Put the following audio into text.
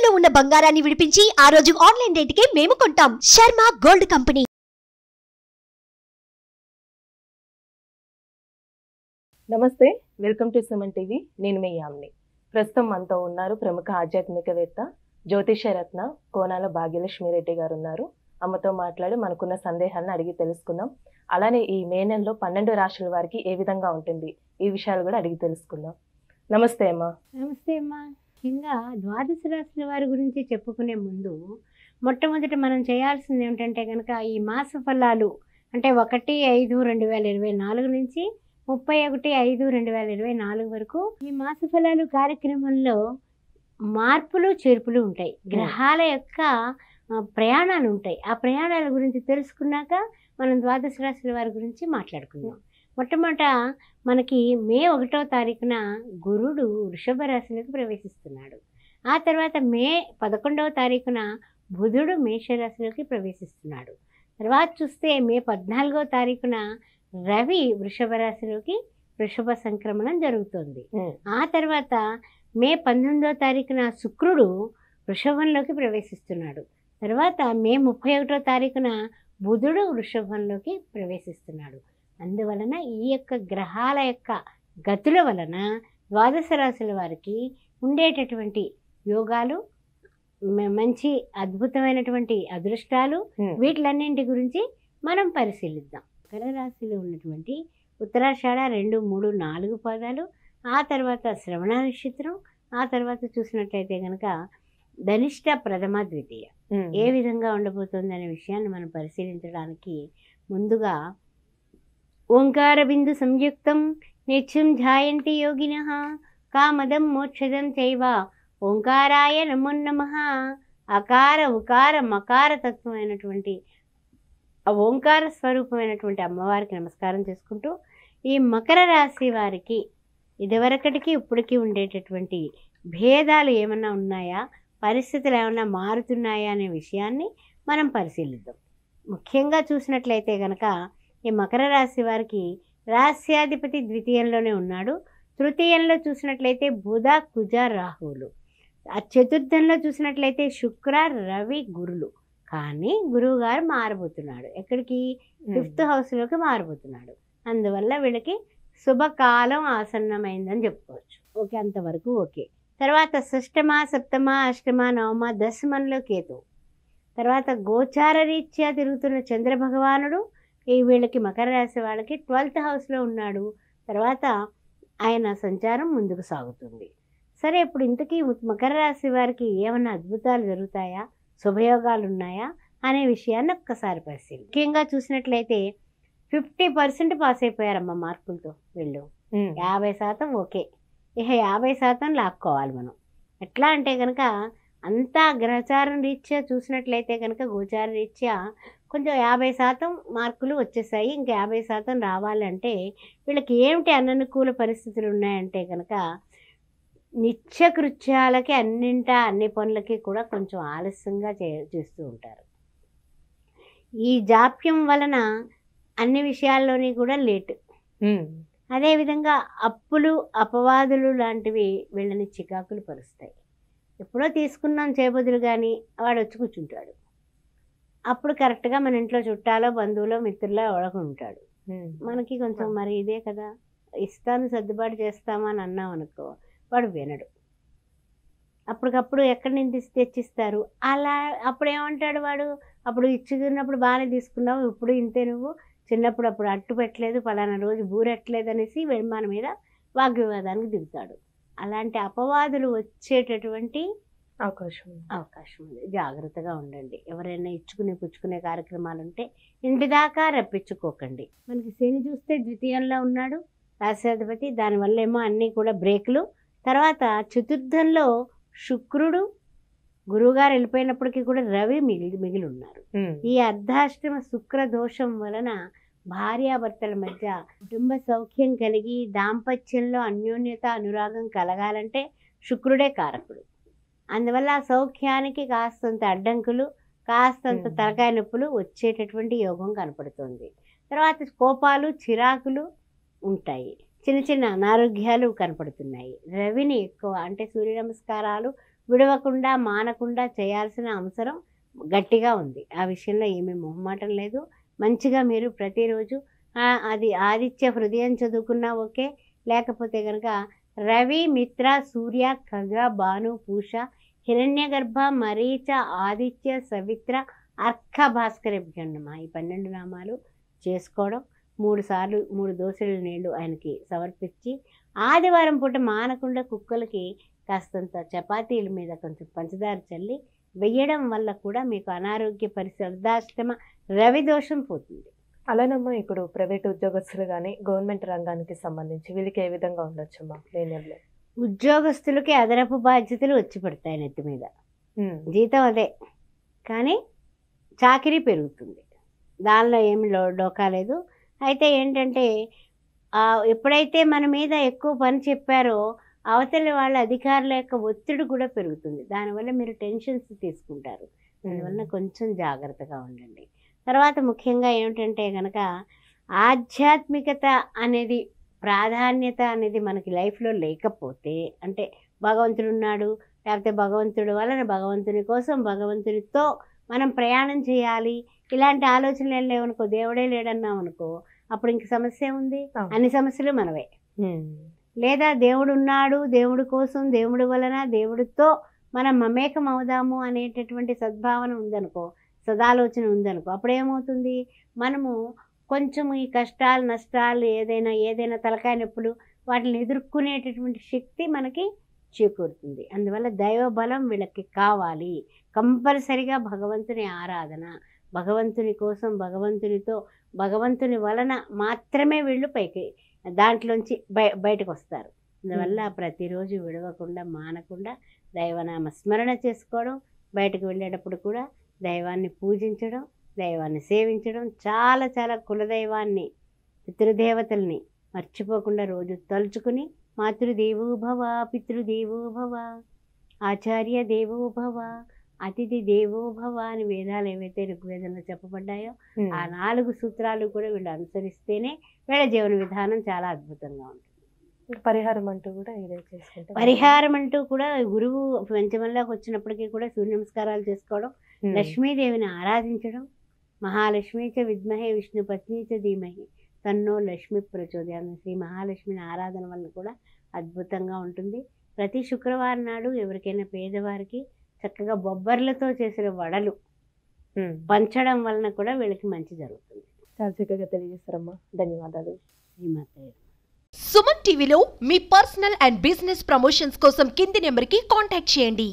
తాకట్టులో ఉన్న బంగారాన్ని విడిపించి ఆ రోజు ఆన్లైన్ రేటుకే మేము కొంటాం. Sharma gold company. నమస్తే, వెల్కమ్ టు సుమన్ టీవీ. నేను మీ యామిని. ప్రస్తుతం మనతో ఉన్నారు ప్రముఖ ఆధ్యాత్మికవేత్త జ్యోతిషరత్న కోనాల భాగ్యలక్ష్మి రెడ్డి గారు ఉన్నారు. అమ్మతో మాట్లాడి మనకున్న సందేహాలను అడిగి తెలుసుకుందాం. అలానే ఈ మే నెలలో 12 రాశుల వారికి ఏ విధంగా ఉంటుంది ఈ విషయాలు కూడా అడిగి తెలుసుకుందాం. నమస్తే అమ్మా. నమస్తే అమ్మా. ముఖ్యంగా ద్వాదశ రాశుల వారి గురించి చెప్పుకునే ముందు మొట్టమొదట మనం చేయాల్సింది ఏమిటంటే కనుక ఈ మాస ఫలాలు అంటే 1/5/2024 నుంచి 31/5/2024 వరకు ఈ మాస ఫలాలు కార్యక్రమంలో మార్పులు చేర్పులు ఉంటాయి. గ్రహాల యొక్క ప్రయాణాలు ఉంటాయి. ఆ ప్రయాణాల గురించి తెలుసుకున్నాక మనం ద్వాదశ రాశుల వారి గురించి మాట్లాడుకుందాం. మొట్టమొదట మనకి మే 1వ తారీఖున గురుడు వృషభ రాశిలోకి ప్రవేశిస్తున్నాడు. ఆ తర్వాత మే 11వ తారీఖున బుధుడు మేషరాశిలోకి ప్రవేశిస్తున్నాడు. తర్వాత చూస్తే మే 14వ తారీఖున రవి వృషభ రాశిలోకి వృషభ సంక్రమణం జరుగుతుంది. ఆ తర్వాత మే 19వ తారీఖున శుక్రుడు వృషభంలోకి ప్రవేశిస్తున్నాడు. తర్వాత మే 31వ తారీఖున బుధుడు వృషభంలోకి ప్రవేశిస్తున్నాడు. అందువలన ఈ యొక్క గ్రహాల యొక్క గతుల వలన ద్వాదశ రాశుల వారికి ఉండేటటువంటి యోగాలు, మంచి అద్భుతమైనటువంటి అదృష్టాలు, వీటిలన్నింటి గురించి మనం పరిశీలిద్దాం. మకర రాశిలో ఉన్నటువంటి ఉత్తరాషాఢ 2, 3, 4 పాదాలు, ఆ తర్వాత శ్రవణ నక్షత్రం, ఆ తర్వాత చూసినట్లయితే కనుక ధనిష్ట ప్రథమ ద్వితీయ ఏ విధంగా ఉండబోతుంది అనే విషయాన్ని మనం పరిశీలించడానికి ముందుగా ఓంకార బిందు సంయుక్తం నిత్యం ధ్యాయంతి యోగినః కామదం మోక్షదం చైవ ఓంకారాయ నమో నమః. అకార ఉకార మకార తత్వమైనటువంటి ఆ ఓంకార స్వరూపమైనటువంటి అమ్మవారికి నమస్కారం చేసుకుంటూ ఈ మకర రాశి వారికి ఇదివరకటికి ఇప్పటికీ ఉండేటటువంటి భేదాలు ఏమన్నా ఉన్నాయా, పరిస్థితులు ఏమన్నా మారుతున్నాయా అనే విషయాన్ని మనం పరిశీలిద్దాం. ముఖ్యంగా చూసినట్లయితే కనుక ఈ మకర రాశి వారికి రాస్యాధిపతి ద్వితీయంలోనే ఉన్నాడు. తృతీయంలో చూసినట్లయితే బుధ, కుజ, రాహువులు. ఆ చతుర్థంలో చూసినట్లయితే శుక్ర, రవి, గురులు. కానీ గురువు గారు మారబోతున్నాడు. ఎక్కడికి? 5th హౌస్లోకి మారబోతున్నాడు. అందువల్ల వీళ్ళకి శుభకాలం ఆసన్నమైందని చెప్పుకోవచ్చు. ఓకే, అంతవరకు ఓకే. తర్వాత షష్టమ, సప్తమ, అష్టమ, నవమ, దశమంలో కేతు. తర్వాత గోచార రీత్యా తిరుగుతున్న చంద్ర భగవానుడు వీళ్ళకి మకర రాశి వాళ్ళకి 12th హౌస్లో ఉన్నాడు. తర్వాత ఆయన సంచారం ముందుకు సాగుతుంది. సరే, ఇప్పుడు ఇంతకీ మకర రాశి వారికి ఏమన్నా అద్భుతాలు జరుగుతాయా, శుభయోగాలు ఉన్నాయా అనే విషయాన్ని ఒక్కసారి పరిశీలి. ముఖ్యంగా చూసినట్లయితే 50% పాస్ అయిపోయారమ్మ మార్కులతో వీళ్ళు. 50% ఓకే, ఇక 50% లాక్కోవాలి మనం. ఎట్లా అంటే కనుక అంతా గ్రహచారం రీత్యా చూసినట్లయితే కనుక గోచార రీత్యా కొంచెం 50% మార్కులు వచ్చేసాయి. ఇంకా 50% రావాలంటే వీళ్ళకి ఏమిటి అననుకూల పరిస్థితులు ఉన్నాయంటే కనుక నిత్యకృత్యాలకి అన్ని పనులకి కూడా కొంచెం ఆలస్యంగా చేస్తూ ఉంటారు. ఈ జాప్యం వలన అన్ని విషయాల్లోని కూడా లేటు. అదేవిధంగా అప్పులు, అపవాదులు లాంటివి వీళ్ళని చికాకులు పరుస్తాయి. ఎప్పుడో తీసుకున్నాం చేబదులు కానీ వాడు వచ్చి కూర్చుంటాడు. అప్పుడు కరెక్ట్గా మన ఇంట్లో చుట్టాలో, బంధువులో, మిత్రులో ఎవడకు ఉంటాడు. మనకి కొంచెం మరి ఇదే కదా, ఇస్తాను సర్దుబాటు చేస్తామా అని అన్నాం అనుకో, వాడు వినడు. అప్పటికప్పుడు ఎక్కడి నుంచి తెచ్చిస్తారు అలా. అప్పుడు ఏమంటాడు వాడు, అప్పుడు ఇచ్చుకున్నప్పుడు బాగానే తీసుకున్నావు, ఇప్పుడు ఇంతే, నువ్వు చిన్నప్పుడు అప్పుడు అట్టు పెట్టలేదు, ఫలానా రోజు బూరెట్టలేదు అనేసి మన మీద వాగ్వివాదానికి దిగుతాడు. అలాంటి అపవాదులు వచ్చేటటువంటి అవకాశం ఉంది. జాగ్రత్తగా ఉండండి. ఎవరైనా ఇచ్చుకునే పుచ్చుకునే కార్యక్రమాలు ఉంటే ఇంటి దాకా రప్పించుకోకండి. మనకి శని చూస్తే ద్వితీయంలో ఉన్నాడు రాశ్యాధిపతి, దానివల్ల ఏమో అన్నీ కూడా బ్రేకులు. తర్వాత చతుర్థంలో శుక్రుడు, గురువుగారు వెళ్ళిపోయినప్పటికీ కూడా రవి మిగిలి ఉన్నారు. ఈ అర్ధాష్టమ శుక్ర దోషం వలన భార్యాభర్తల మధ్య కుటుంబ సౌఖ్యం కలిగి దాంపత్యంలో అన్యోన్యత, అనురాగం కలగాలంటే శుక్రుడే కారకుడు. అందువల్ల ఆ సౌఖ్యానికి కాస్తంత అడ్డంకులు, కాస్తంత తలకాయ నొప్పులు వచ్చేటటువంటి యోగం కనపడుతుంది. తర్వాత కోపాలు, చిరాకులు ఉంటాయి. చిన్న చిన్న అనారోగ్యాలు కనపడుతున్నాయి. రవిని ఎక్కువ అంటే సూర్య నమస్కారాలు, విడవకుండా మానకుండా చేయాల్సిన అవసరం గట్టిగా ఉంది. ఆ విషయంలో ఏమీ మొహమాటం లేదు. మంచిగా మీరు ప్రతిరోజు అది ఆదిత్య హృదయం చదువుకున్నా ఓకే, లేకపోతే కనుక రవి, మిత్ర, సూర్య, ఖగ, భాను, పూష, హిరణ్యగర్భ, మరీచ, ఆదిత్య, సవిత్ర, అర్క, భాస్కరభ్యన్నమా ఈ 12 నామాలు చేసుకోవడం, 3 సార్లు 3 దోసెల నీళ్లు ఆయనకి సమర్పించి, ఆదివారం పూట మానకుండా కుక్కలకి కాస్తంత చపాతీల మీద కొంచెం పంచదార చల్లి వేయడం వల్ల కూడా మీకు అనారోగ్య పరిస్థితి అర్ధాష్టమ రవి దోషం పోతుంది. అలానమ్మా ఇప్పుడు ప్రైవేట్ ఉద్యోగస్తులు కానీ గవర్నమెంట్ రంగానికి సంబంధించి వీళ్ళకి ఏ విధంగా ఉండొచ్చమ్మా వేనెల్లో? ఉద్యోగస్తులకి అదనపు బాధ్యతలు వచ్చి పడతాయి నెత్తి మీద. జీతం అదే, కానీ చాకిరీ పెరుగుతుంది, దానిలో ఏమి డోకా లేదు. అయితే ఏంటంటే ఎప్పుడైతే మన మీద ఎక్కువ పని చెప్పారో అవతలి వాళ్ళ అధికారుల యొక్క ఒత్తిడి కూడా పెరుగుతుంది. దానివల్ల మీరు టెన్షన్స్ తీసుకుంటారు. దానివల్ల కొంచెం జాగ్రత్తగా ఉండండి. తర్వాత ముఖ్యంగా ఏమిటంటే కనుక ఆధ్యాత్మికత అనేది ప్రాధాన్యత అనేది మనకి లైఫ్లో లేకపోతే, అంటే భగవంతుడు ఉన్నాడు, లేకపోతే భగవంతుడి వలన భగవంతుని కోసం భగవంతునితో మనం ప్రయాణం చేయాలి, ఇలాంటి ఆలోచనలు లేవనుకో, దేవుడే లేడన్నాం అనుకో, అప్పుడు ఇంక సమస్య ఉంది, అన్ని సమస్యలు మనవే. లేదా దేవుడు ఉన్నాడు, దేవుడి కోసం, దేవుడి వలన, దేవుడితో మనం మమేకం అవుదాము అనేటటువంటి సద్భావన ఉందనుకో, సదాలోచన ఉందనుకో, అప్పుడేమవుతుంది, మనము కొంచెం ఈ కష్టాలు నష్టాలు ఏదైనా తలకాయ నొప్పులు వాటిని ఎదుర్కొనేటటువంటి శక్తి మనకి చేకూరుతుంది. అందువల్ల దైవ బలం వీళ్ళకి కావాలి. కంపల్సరిగా భగవంతుని ఆరాధన, భగవంతుని కోసం, భగవంతునితో, భగవంతుని వలన మాత్రమే వీళ్ళు పైకి దాంట్లోంచి బయటకు వస్తారు. అందువల్ల ప్రతిరోజు విడవకుండా మానకుండా దైవనామ స్మరణ చేసుకోవడం, బయటకు వెళ్ళేటప్పుడు కూడా దైవాన్ని పూజించడం, దైవాన్ని సేవించడం, చాలా చాలా కులదైవాన్ని, పితృదేవతల్ని మర్చిపోకుండా రోజు తలుచుకుని మాతృదేవో భవ, పితృదేవో భవ, ఆచార్య దేవో భవ, అతిథి దేవో భవ అని వేదాలు ఏవైతే ఋగ్వేదంలో చెప్పబడ్డాయో ఆ 4 సూత్రాలు కూడా వీళ్ళు అనుసరిస్తేనే వీళ్ళ జీవన విధానం చాలా అద్భుతంగా ఉంటుంది. పరిహారం అంటూ కూడా ఇదే చేసుకుంటాం. పరిహారం అంటూ కూడా గురువు పంచమంలోకి వచ్చినప్పటికీ కూడా సూర్య నమస్కారాలు చేసుకోవడం, లక్ష్మీదేవిని ఆరాధించడం, మహాలక్ష్మీ చ విద్మహే విష్ణు పత్ని చ ధీమహి తన్నో లక్ష్మి ప్రచోదయాన్ని, శ్రీ మహాలక్ష్మిని ఆరాధన వల్ల కూడా అద్భుతంగా ఉంటుంది. ప్రతి శుక్రవారం నాడు ఎవరికైనా పేదవారికి చక్కగా బొబ్బర్లతో చేసిన వడలు పంచడం వలన కూడా వీళ్ళకి మంచి జరుగుతుంది. చాలా చక్కగా తెలియజేస్తారమ్మా, ధన్యవాదాలు. శ్రీమాత. సుమన్ టీవీలో మీ పర్సనల్ అండ్ బిజినెస్ ప్రమోషన్స్ కోసం కింది నెంబర్కి కాంటాక్ట్ చేయండి.